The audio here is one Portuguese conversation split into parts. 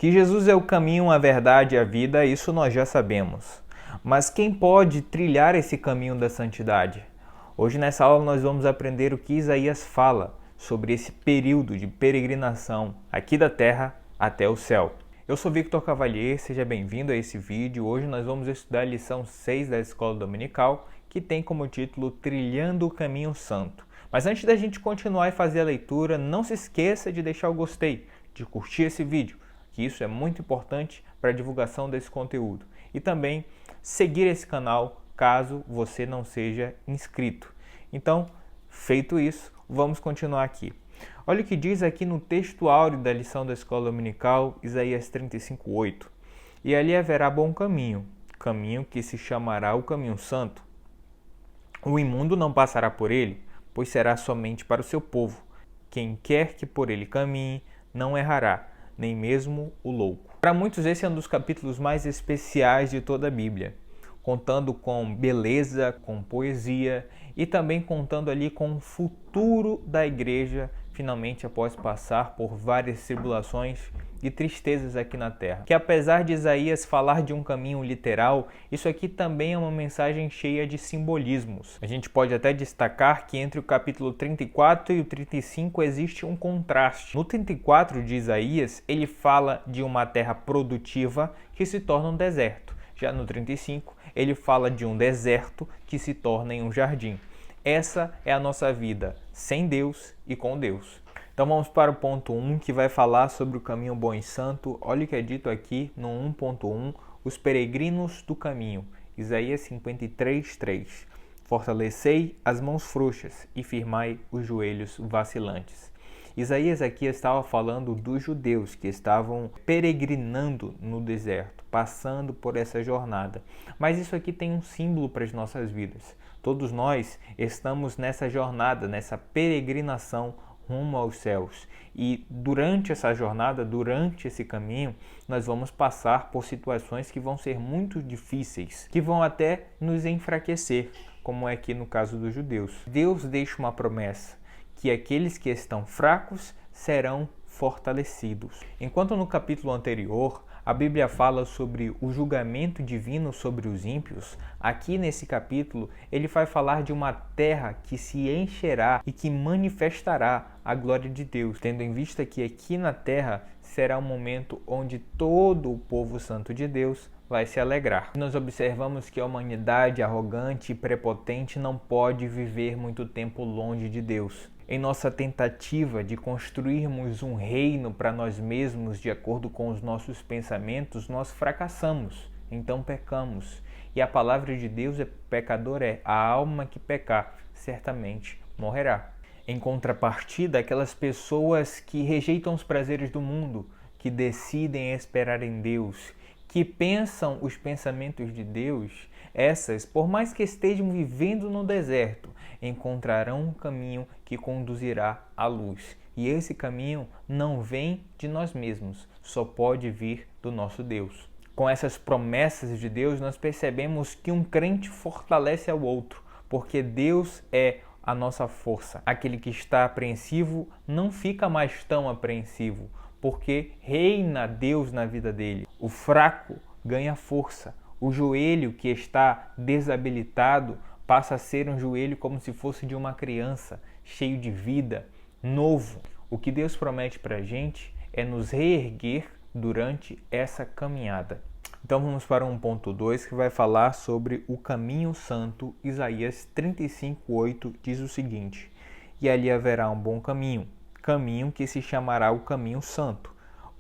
Que Jesus é o caminho, a verdade e a vida, isso nós já sabemos. Mas quem pode trilhar esse caminho da santidade? Hoje nessa aula nós vamos aprender o que Isaías fala sobre esse período de peregrinação aqui da terra até o céu. Eu sou Victor Cavalier, seja bem-vindo a esse vídeo. Hoje nós vamos estudar a lição 6 da Escola Dominical, que tem como título Trilhando o Caminho Santo. Mas antes da gente continuar e fazer a leitura, não se esqueça de deixar o gostei, de curtir esse vídeo, que isso é muito importante para a divulgação desse conteúdo. E também seguir esse canal caso você não seja inscrito. Então, feito isso, vamos continuar aqui. Olha o que diz aqui no texto áureo da lição da Escola Dominical, Isaías 35:8. E ali haverá bom caminho, caminho que se chamará o caminho santo. O imundo não passará por ele, pois será somente para o seu povo. Quem quer que por ele caminhe, não errará, nem mesmo o louco. Para muitos esse é um dos capítulos mais especiais de toda a Bíblia, contando com beleza, com poesia e também contando ali com o futuro da igreja, finalmente após passar por várias tribulações e tristezas aqui na terra. Que apesar de Isaías falar de um caminho literal, isso aqui também é uma mensagem cheia de simbolismos. A gente pode até destacar que entre o capítulo 34 e o 35 existe um contraste. No 34 de Isaías, ele fala de uma terra produtiva que se torna um deserto. Já no 35, ele fala de um deserto que se torna em um jardim. Essa é a nossa vida, sem Deus e com Deus. Então vamos para o ponto 1, que vai falar sobre o caminho bom e santo. Olha o que é dito aqui no 1.1, os peregrinos do caminho. Isaías 53:3. Fortalecei as mãos frouxas e firmai os joelhos vacilantes. Isaías aqui estava falando dos judeus que estavam peregrinando no deserto, passando por essa jornada. Mas isso aqui tem um símbolo para as nossas vidas. Todos nós estamos nessa jornada, nessa peregrinação rumo aos céus. E durante essa jornada, durante esse caminho, nós vamos passar por situações que vão ser muito difíceis, que vão até nos enfraquecer, como é aqui no caso dos judeus. Deus deixa uma promessa, que aqueles que estão fracos serão fortalecidos. Enquanto no capítulo anterior a Bíblia fala sobre o julgamento divino sobre os ímpios, aqui nesse capítulo ele vai falar de uma terra que se encherá e que manifestará a glória de Deus, tendo em vista que aqui na terra será um momento onde todo o povo santo de Deus vai se alegrar. Nós observamos que a humanidade arrogante e prepotente não pode viver muito tempo longe de Deus. Em nossa tentativa de construirmos um reino para nós mesmos de acordo com os nossos pensamentos, nós fracassamos, então pecamos. E a palavra de Deus é pecador a alma que pecar, certamente morrerá. Em contrapartida, aquelas pessoas que rejeitam os prazeres do mundo, que decidem esperar em Deus, que pensam os pensamentos de Deus, essas, por mais que estejam vivendo no deserto, encontrarão um caminho que conduzirá à luz. E esse caminho não vem de nós mesmos, só pode vir do nosso Deus. Com essas promessas de Deus, nós percebemos que um crente fortalece ao outro, porque Deus é a nossa força. Aquele que está apreensivo não fica mais tão apreensivo, porque reina Deus na vida dele. O fraco ganha força. O joelho que está desabilitado passa a ser um joelho como se fosse de uma criança, cheio de vida, novo. O que Deus promete para a gente é nos reerguer durante essa caminhada. Então vamos para 1.2, que vai falar sobre o caminho santo. Isaías 35:8 diz o seguinte: E ali haverá um bom caminho, caminho que se chamará o caminho santo.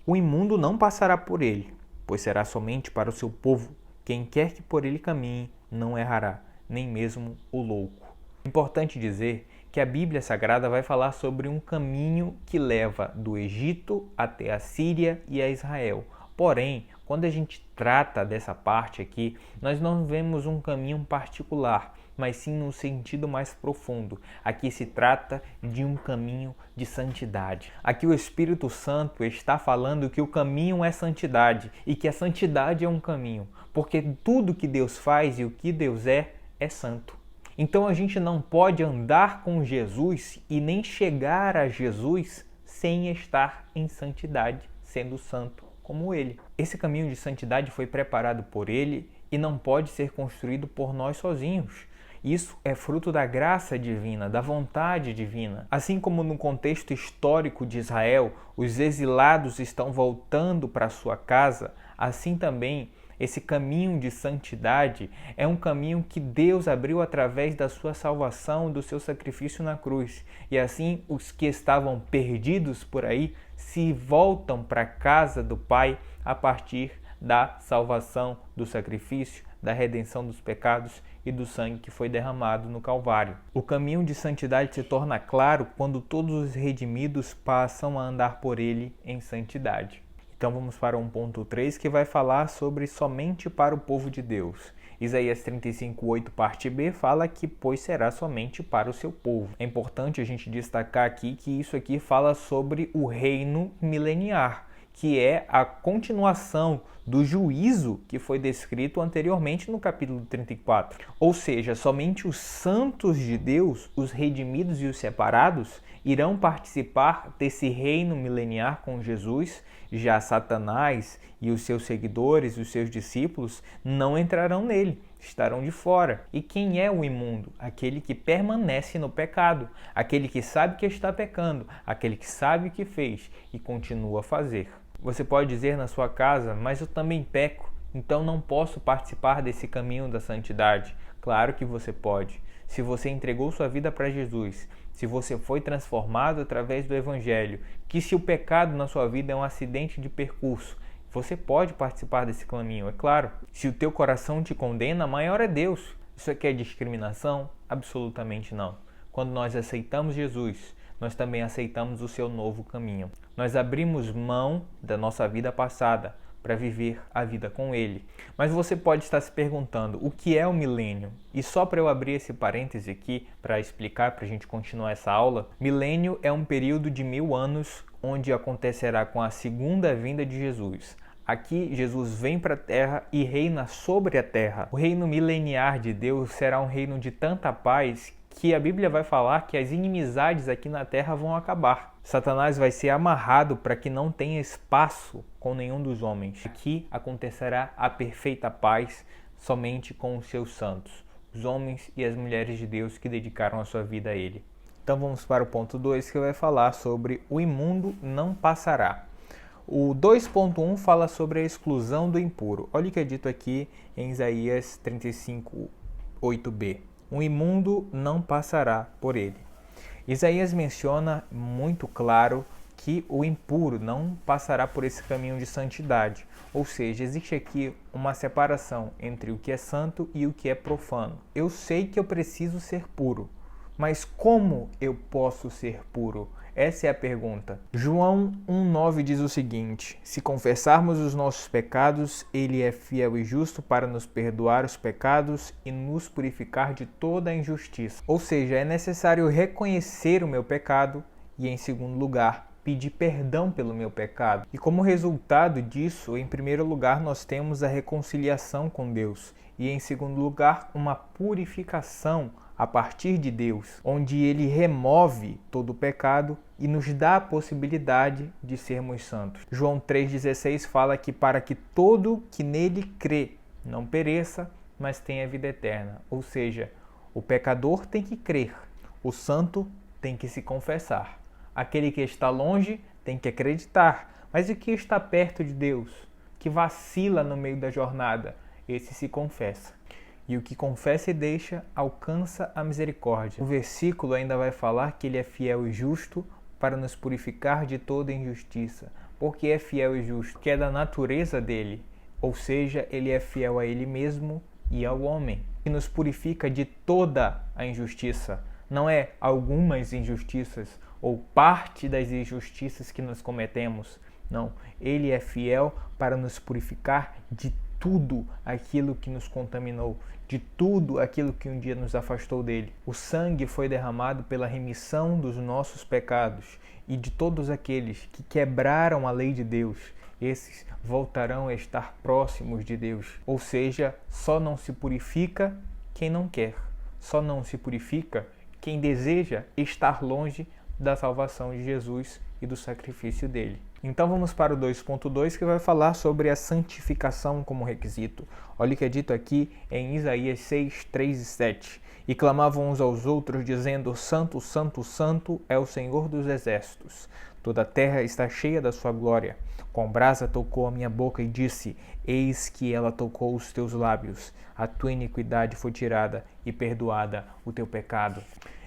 O imundo não passará por ele, pois será somente para o seu povo. Quem quer que por ele caminhe, não errará, nem mesmo o louco. Importante dizer que a Bíblia Sagrada vai falar sobre um caminho que leva do Egito até a Síria e a Israel. Porém, quando a gente trata dessa parte aqui, nós não vemos um caminho particular, mas sim no sentido mais profundo. Aqui se trata de um caminho de santidade. Aqui o Espírito Santo está falando que o caminho é santidade e que a santidade é um caminho, porque tudo que Deus faz e o que Deus é santo. Então a gente não pode andar com Jesus e nem chegar a Jesus sem estar em santidade, sendo santo como ele. Esse caminho de santidade foi preparado por ele e não pode ser construído por nós sozinhos. Isso é fruto da graça divina, da vontade divina. Assim como no contexto histórico de Israel, os exilados estão voltando para sua casa, assim também esse caminho de santidade é um caminho que Deus abriu através da sua salvação, do seu sacrifício na cruz. E assim os que estavam perdidos por aí se voltam para a casa do Pai a partir da salvação, do sacrifício, da redenção dos pecados e do sangue que foi derramado no Calvário. O caminho de santidade se torna claro quando todos os redimidos passam a andar por ele em santidade. Então vamos para um ponto 3 que vai falar sobre somente para o povo de Deus. Isaías 35:8, parte B, fala que pois será somente para o seu povo. É importante a gente destacar aqui que isso aqui fala sobre o reino mileniar, que é a continuação do juízo que foi descrito anteriormente no capítulo 34. Ou seja, somente os santos de Deus, os redimidos e os separados, irão participar desse reino mileniar com Jesus. Já Satanás e os seus seguidores, os seus discípulos, não entrarão nele, estarão de fora. E quem é o imundo? Aquele que permanece no pecado, aquele que sabe que está pecando, aquele que sabe o que fez e continua a fazer. Você pode dizer na sua casa, mas eu também peco, então não posso participar desse caminho da santidade. Claro que você pode. Se você entregou sua vida para Jesus, se você foi transformado através do Evangelho, que se o pecado na sua vida é um acidente de percurso, você pode participar desse caminho, é claro. Se o teu coração te condena, maior é Deus. Isso aqui é discriminação? Absolutamente não. Quando nós aceitamos Jesus, nós também aceitamos o seu novo caminho. Nós abrimos mão da nossa vida passada para viver a vida com Ele. Mas você pode estar se perguntando, o que é o milênio? E só para eu abrir esse parêntese aqui, para explicar, para a gente continuar essa aula, milênio é um período de 1000 anos, onde acontecerá com a segunda vinda de Jesus. Aqui, Jesus vem para a terra e reina sobre a terra. O reino mileniar de Deus será um reino de tanta paz que a Bíblia vai falar que as inimizades aqui na terra vão acabar. Satanás vai ser amarrado para que não tenha espaço com nenhum dos homens. Aqui acontecerá a perfeita paz somente com os seus santos, os homens e as mulheres de Deus que dedicaram a sua vida a Ele. Então vamos para o ponto 2, que vai falar sobre o imundo não passará. O 2.1 fala sobre a exclusão do impuro. Olha o que é dito aqui em Isaías 35:8b. O imundo não passará por ele. Isaías menciona muito claro que o impuro não passará por esse caminho de santidade. Ou seja, existe aqui uma separação entre o que é santo e o que é profano. Eu sei que eu preciso ser puro, mas como eu posso ser puro? Essa é a pergunta. João 1,9 diz o seguinte: se confessarmos os nossos pecados, Ele é fiel e justo para nos perdoar os pecados e nos purificar de toda a injustiça. Ou seja, é necessário reconhecer o meu pecado e, em segundo lugar, pedir perdão pelo meu pecado. E como resultado disso, em primeiro lugar, nós temos a reconciliação com Deus. E, em segundo lugar, uma purificação a partir de Deus, onde Ele remove todo o pecado e nos dá a possibilidade de sermos santos. João 3,16 fala que para que todo que nele crê não pereça, mas tenha vida eterna. Ou seja, o pecador tem que crer, o santo tem que se confessar. Aquele que está longe tem que acreditar, mas o que está perto de Deus, que vacila no meio da jornada, esse se confessa. E o que confessa e deixa alcança a misericórdia. O versículo ainda vai falar que Ele é fiel e justo para nos purificar de toda injustiça. Porque é fiel e justo? Porque é da natureza dele. Ou seja, Ele é fiel a Ele mesmo e ao homem. E nos purifica de toda a injustiça. Não é algumas injustiças ou parte das injustiças que nós cometemos. Não. Ele é fiel para nos purificar de tudo aquilo que nos contaminou, de tudo aquilo que um dia nos afastou dele. O sangue foi derramado pela remissão dos nossos pecados e de todos aqueles que quebraram a lei de Deus. Esses voltarão a estar próximos de Deus. Ou seja, só não se purifica quem não quer. Só não se purifica quem deseja estar longe da salvação de Jesus e do sacrifício dele. Então vamos para o 2.2, que vai falar sobre a santificação como requisito. Olha o que é dito aqui em Isaías 6, 3 e 7. E clamavam uns aos outros, dizendo: Santo, Santo, Santo é o Senhor dos exércitos. Toda a terra está cheia da sua glória. Com brasa tocou a minha boca e disse: Eis que ela tocou os teus lábios. A tua iniquidade foi tirada e perdoada o teu pecado.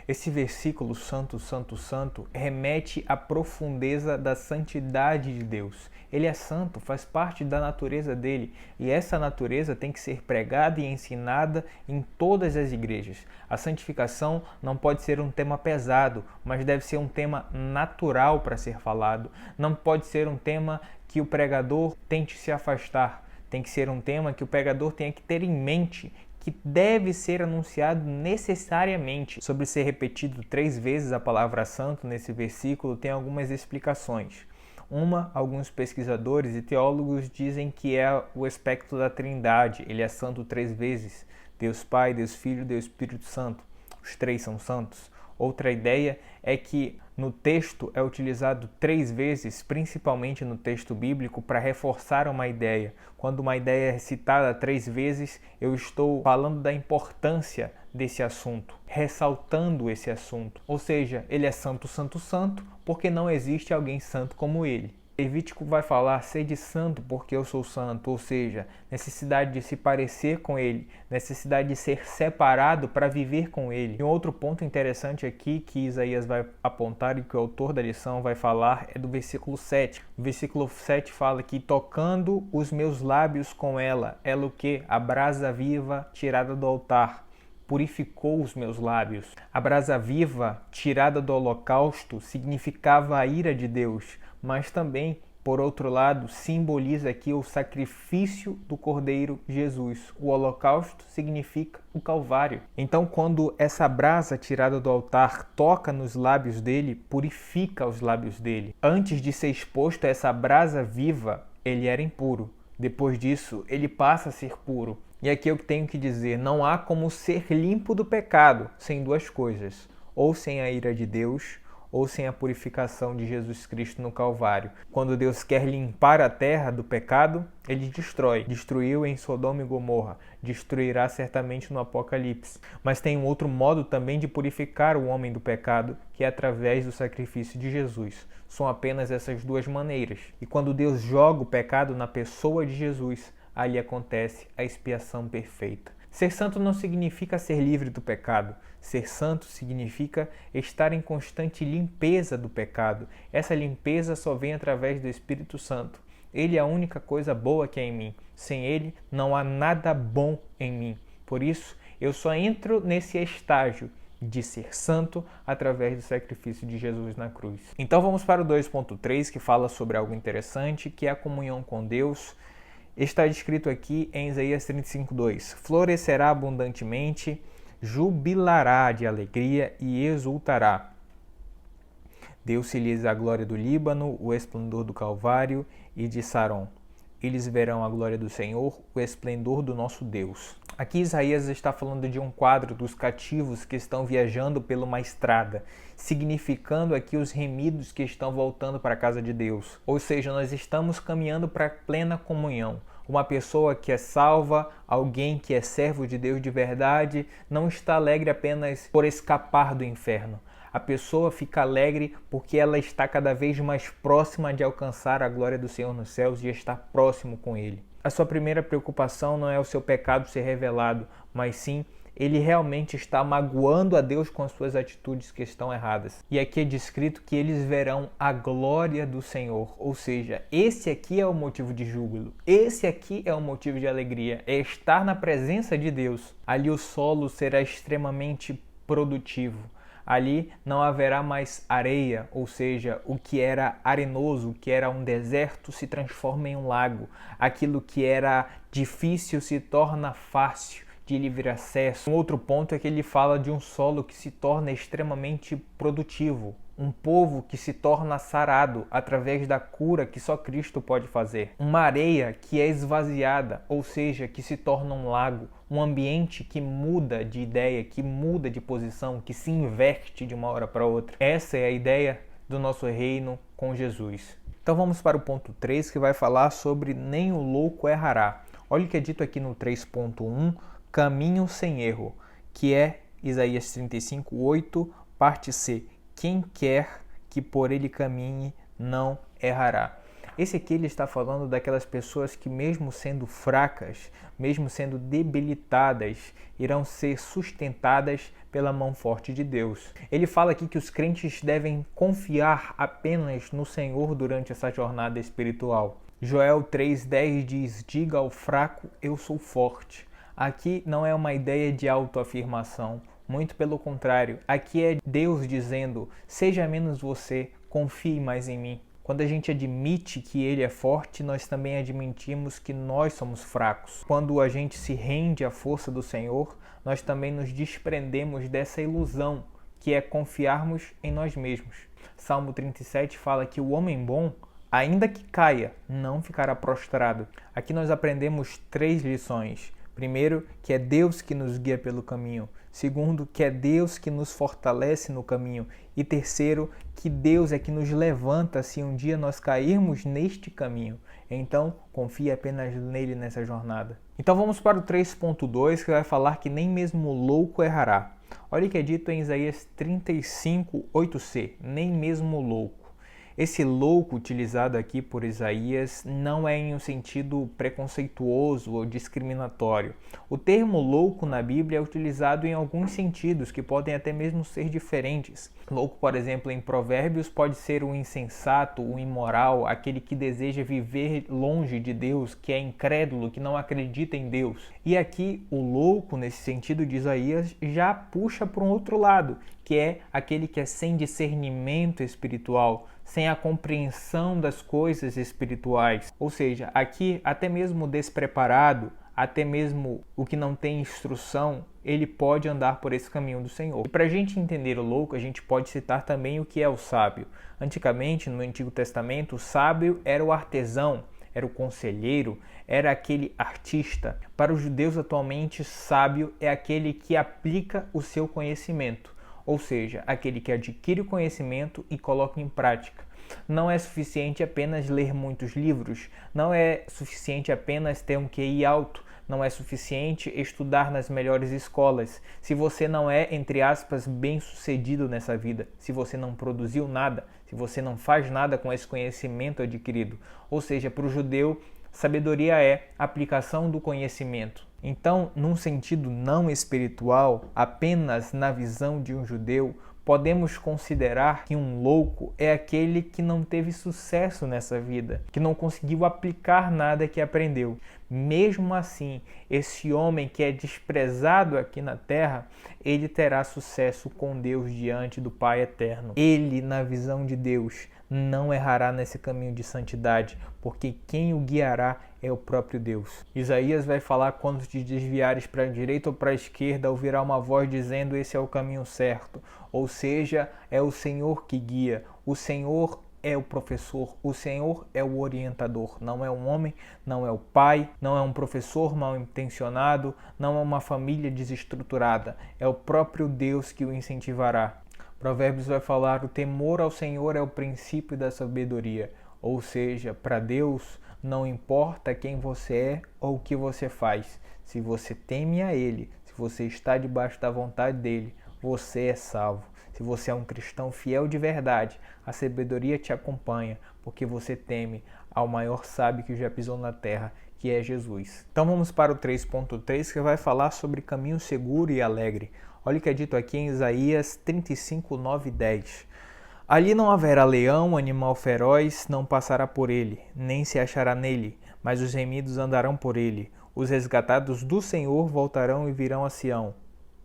Esse versículo Santo, Santo, Santo remete à profundeza da santidade de Deus. Ele é santo, faz parte da natureza dele, e essa natureza tem que ser pregada e ensinada em todas as igrejas. A santificação não pode ser um tema pesado, mas deve ser um tema natural para ser falado. Não pode ser um tema que o pregador tente se afastar. Tem que ser um tema que o pregador tenha que ter em mente, que deve ser anunciado necessariamente. Sobre ser repetido 3 vezes a palavra santo nesse versículo, tem algumas explicações. Alguns pesquisadores e teólogos dizem que é o aspecto da Trindade. Ele é santo 3 vezes. Deus Pai, Deus Filho, Deus Espírito Santo. Os 3 são santos. Outra ideia é que no texto é utilizado 3 vezes, principalmente no texto bíblico, para reforçar uma ideia. Quando uma ideia é citada 3 vezes, eu estou falando da importância desse assunto, ressaltando esse assunto. Ou seja, ele é santo, santo, santo, porque não existe alguém santo como ele. Levítico vai falar: sede santo porque eu sou santo, ou seja, necessidade de se parecer com ele, necessidade de ser separado para viver com ele. E um outro ponto interessante aqui que Isaías vai apontar e que o autor da lição vai falar é do versículo 7. O versículo 7 fala que tocando os meus lábios com ela o que? A brasa viva tirada do altar. Purificou os meus lábios. A brasa viva tirada do holocausto significava a ira de Deus, mas também, por outro lado, simboliza aqui o sacrifício do Cordeiro Jesus. O holocausto significa o Calvário. Então, quando essa brasa tirada do altar toca nos lábios dele, purifica os lábios dele. Antes de ser exposto a essa brasa viva, ele era impuro. Depois disso, ele passa a ser puro. E aqui eu tenho que dizer, não há como ser limpo do pecado sem 2 coisas. Ou sem a ira de Deus, ou sem a purificação de Jesus Cristo no Calvário. Quando Deus quer limpar a terra do pecado, ele destrói. Destruiu em Sodoma e Gomorra. Destruirá certamente no Apocalipse. Mas tem um outro modo também de purificar o homem do pecado, que é através do sacrifício de Jesus. São apenas essas 2 maneiras. E quando Deus joga o pecado na pessoa de Jesus, ali acontece a expiação perfeita. Ser santo não significa ser livre do pecado. Ser santo significa estar em constante limpeza do pecado. Essa limpeza só vem através do Espírito Santo. Ele é a única coisa boa que há em mim. Sem ele, não há nada bom em mim. Por isso, eu só entro nesse estágio de ser santo através do sacrifício de Jesus na cruz. Então vamos para o 2.3, que fala sobre algo interessante, que é a comunhão com Deus. Está escrito aqui em Isaías 35:2: florescerá abundantemente, jubilará de alegria e exultará. Deu-se-lhes a glória do Líbano, o esplendor do Calvário e de Saron. Eles verão a glória do Senhor, o esplendor do nosso Deus. Aqui Isaías está falando de um quadro dos cativos que estão viajando por uma estrada, significando aqui os remidos que estão voltando para a casa de Deus. Ou seja, nós estamos caminhando para a plena comunhão. Uma pessoa que é salva, alguém que é servo de Deus de verdade, não está alegre apenas por escapar do inferno. A pessoa fica alegre porque ela está cada vez mais próxima de alcançar a glória do Senhor nos céus e estar próximo com Ele. A sua primeira preocupação não é o seu pecado ser revelado, mas sim ele realmente está magoando a Deus com as suas atitudes que estão erradas. E aqui é descrito que eles verão a glória do Senhor, ou seja, esse aqui é o motivo de júbilo, esse aqui é o motivo de alegria, é estar na presença de Deus. Ali o solo será extremamente produtivo. Ali não haverá mais areia, ou seja, o que era arenoso, o que era um deserto, se transforma em um lago. Aquilo que era difícil se torna fácil, de livre acesso. Um outro ponto é que ele fala de um solo que se torna extremamente produtivo. Um povo que se torna sarado através da cura que só Cristo pode fazer. Uma areia que é esvaziada, ou seja, que se torna um lago. Um ambiente que muda de ideia, que muda de posição, que se inverte de uma hora para outra. Essa é a ideia do nosso reino com Jesus. Então vamos para o ponto 3, que vai falar sobre nem o louco errará. Olha o que é dito aqui no 3.1, caminho sem erro, que é Isaías 35:8, parte C. Quem quer que por ele caminhe não errará. Esse aqui ele está falando daquelas pessoas que, mesmo sendo fracas, mesmo sendo debilitadas, irão ser sustentadas pela mão forte de Deus. Ele fala aqui que os crentes devem confiar apenas no Senhor durante essa jornada espiritual. Joel 3,10 diz: diga ao fraco, eu sou forte. Aqui não é uma ideia de autoafirmação, muito pelo contrário. Aqui é Deus dizendo: seja menos você, confie mais em mim. Quando a gente admite que Ele é forte, nós também admitimos que nós somos fracos. Quando a gente se rende à força do Senhor, nós também nos desprendemos dessa ilusão, que é confiarmos em nós mesmos. Salmo 37 fala que o homem bom, ainda que caia, não ficará prostrado. Aqui nós aprendemos 3 lições. Primeiro, que é Deus que nos guia pelo caminho. Segundo, que é Deus que nos fortalece no caminho. E terceiro, que Deus é que nos levanta se um dia nós cairmos neste caminho. Então, confie apenas nele nessa jornada. Então vamos para o 3.2, que vai falar que nem mesmo o louco errará. Olha o que é dito em Isaías 35:8c, nem mesmo o louco. Esse louco utilizado aqui por Isaías não é em um sentido preconceituoso ou discriminatório. O termo louco na Bíblia é utilizado em alguns sentidos que podem até mesmo ser diferentes. Louco, por exemplo, em Provérbios pode ser o insensato, o imoral, aquele que deseja viver longe de Deus, que é incrédulo, que não acredita em Deus. E aqui o louco, nesse sentido de Isaías, já puxa para um outro lado, que é aquele que é sem discernimento espiritual, sem a compreensão das coisas espirituais. Ou seja, aqui até mesmo despreparado, até mesmo o que não tem instrução, ele pode andar por esse caminho do Senhor. E para a gente entender o louco, a gente pode citar também o que é o sábio. Antigamente, no Antigo Testamento, o sábio era o artesão, era o conselheiro, era aquele artista. Para os judeus atualmente, sábio é aquele que aplica o seu conhecimento. Ou seja, aquele que adquire o conhecimento e coloca em prática. Não é suficiente apenas ler muitos livros, não é suficiente apenas ter um QI alto, não é suficiente estudar nas melhores escolas. Se você não é, entre aspas, bem-sucedido nessa vida, se você não produziu nada, se você não faz nada com esse conhecimento adquirido. Ou seja, para o judeu, sabedoria é aplicação do conhecimento. Então, num sentido não espiritual, apenas na visão de um judeu, podemos considerar que um louco é aquele que não teve sucesso nessa vida, que não conseguiu aplicar nada que aprendeu. Mesmo assim, esse homem que é desprezado aqui na terra, ele terá sucesso com Deus diante do Pai Eterno. Ele, na visão de Deus, não errará nesse caminho de santidade, porque quem o guiará é o próprio Deus. Isaías vai falar: quando te desviares para a direita ou para a esquerda, ouvirá uma voz dizendo: esse é o caminho certo. Ou seja, é o Senhor que guia, o Senhor é o professor, o Senhor é o orientador. Não é um homem, não é o pai, não é um professor mal intencionado, não é uma família desestruturada. É o próprio Deus que o incentivará. Provérbios vai falar: o temor ao Senhor é o princípio da sabedoria. Ou seja, para Deus não importa quem você é ou o que você faz. Se você teme a Ele, se você está debaixo da vontade dEle, você é salvo. Se você é um cristão fiel de verdade, a sabedoria te acompanha, porque você teme ao maior sábio que já pisou na terra, que é Jesus. Então vamos para o 3.3, que vai falar sobre caminho seguro e alegre. Olha o que é dito aqui em Isaías 35, 9 e 10. Ali não haverá leão, animal feroz, não passará por ele, nem se achará nele, mas os remidos andarão por ele. Os resgatados do Senhor voltarão e virão a Sião,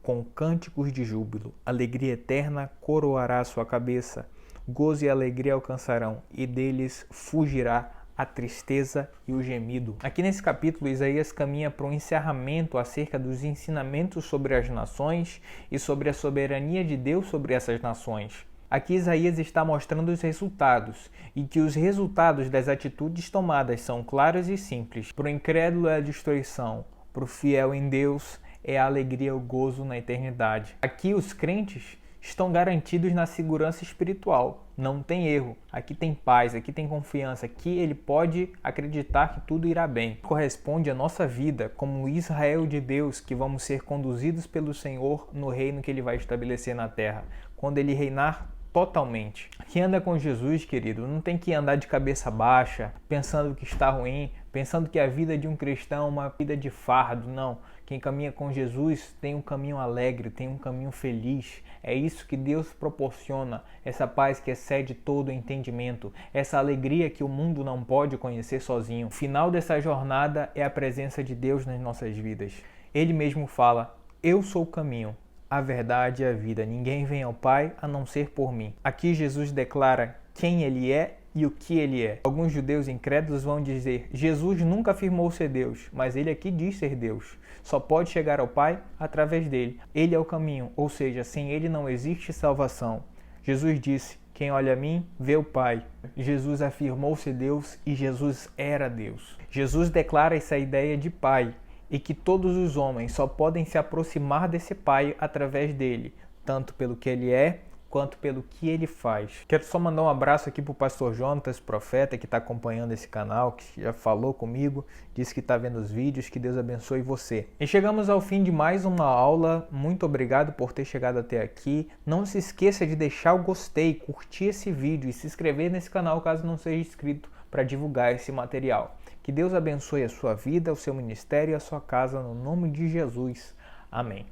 com cânticos de júbilo. Alegria eterna coroará a sua cabeça, gozo e alegria alcançarão, e deles fugirá a tristeza e o gemido. Aqui nesse capítulo, Isaías caminha para um encerramento acerca dos ensinamentos sobre as nações e sobre a soberania de Deus sobre essas nações. Aqui Isaías está mostrando os resultados, e que os resultados das atitudes tomadas são claros e simples. Para o incrédulo é a destruição, para o fiel em Deus é a alegria e o gozo na eternidade. Aqui os crentes estão garantidos na segurança espiritual. Não tem erro. Aqui tem paz, aqui tem confiança, aqui ele pode acreditar que tudo irá bem. Corresponde à nossa vida como Israel de Deus, que vamos ser conduzidos pelo Senhor no reino que ele vai estabelecer na terra, quando ele reinar totalmente. Quem anda com Jesus, querido, não tem que andar de cabeça baixa, pensando que está ruim, pensando que a vida de um cristão é uma vida de fardo. Não. Quem caminha com Jesus tem um caminho alegre, tem um caminho feliz. É isso que Deus proporciona, essa paz que excede todo o entendimento, essa alegria que o mundo não pode conhecer sozinho. O final dessa jornada é a presença de Deus nas nossas vidas. Ele mesmo fala: eu sou o caminho, a verdade e a vida. Ninguém vem ao Pai a não ser por mim. Aqui Jesus declara quem ele é e o que ele é. Alguns judeus incrédulos vão dizer: Jesus nunca afirmou ser Deus, mas ele aqui diz ser Deus. Só pode chegar ao Pai através dele. Ele é o caminho, ou seja, sem ele não existe salvação. Jesus disse: quem olha a mim, vê o Pai. Jesus afirmou ser Deus e Jesus era Deus. Jesus declara essa ideia de Pai e que todos os homens só podem se aproximar desse Pai através dele, tanto pelo que ele é, quanto pelo que ele faz. Quero só mandar um abraço aqui para o pastor Jonatas, profeta, que está acompanhando esse canal, que já falou comigo, disse que está vendo os vídeos, que Deus abençoe você. E chegamos ao fim de mais uma aula. Muito obrigado por ter chegado até aqui. Não se esqueça de deixar o gostei, curtir esse vídeo e se inscrever nesse canal caso não seja inscrito, para divulgar esse material. Que Deus abençoe a sua vida, o seu ministério e a sua casa, no nome de Jesus. Amém.